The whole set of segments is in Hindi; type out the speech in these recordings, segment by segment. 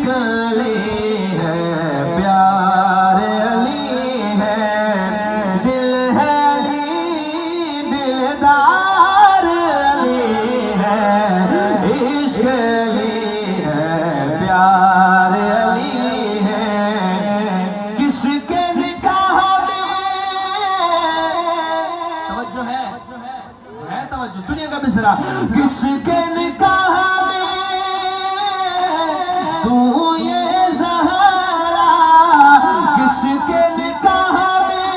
इश्क अली है, प्यार अली है, दिल है अली, दिलदार अली है, इश्क अली है, प्यार अली है। किसके निकाह में तवज्जो है तवज्जो, सुनिएगा मिसरा। किसके निकाह में तू ये ज़हरा, किसके निकाह में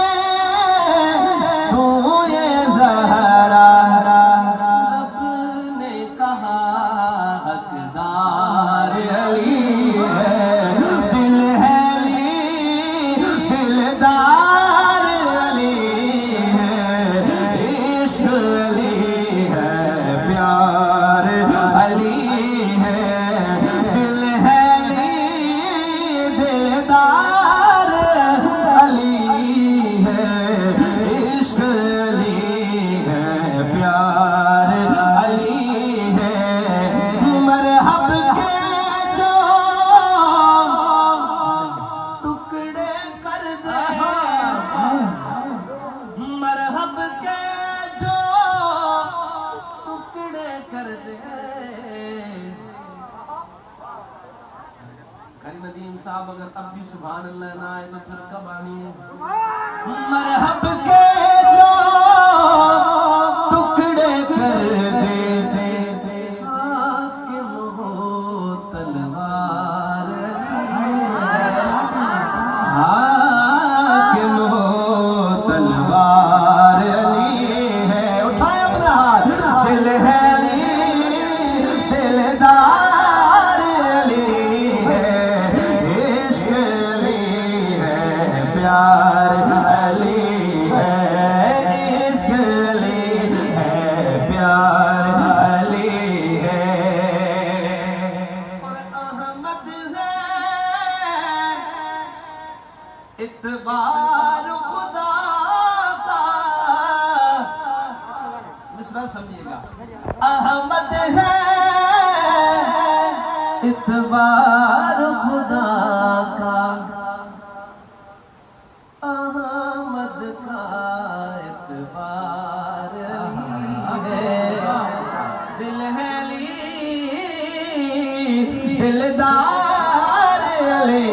तू ये ज़हरा, रब ने कहा हकदार अली है, दिल है अली, दिलदार अली है, इश्क अली है, प्यार अली है, दिल है अली, दिलदार अली है, इश्क अली है, प्यार अली है। मरहब के जो टुकड़े कर दे, मरहब के जो टुकड़े कर दे, कारी नदीम साहब अगर अब भी सुभान अल्लाह ना आए तो फिर कब आनी है। मरहब के जो टुकड़े कर दे, हाकिम हो तलवार अली है, हाकिम हो तलवार अली है। उठाए अपना हाथ, दिल है अली, दिलदार अली है, इश्क अली है, प्यार अली है, इश्क अली है, प्यार अली है। और अहमद है इतबार खुदा का, मिसरा समझिएगा। अहमद है इतबार खुदा का, अहमद का इतबार अली है, दिल है अली, दिलदार अली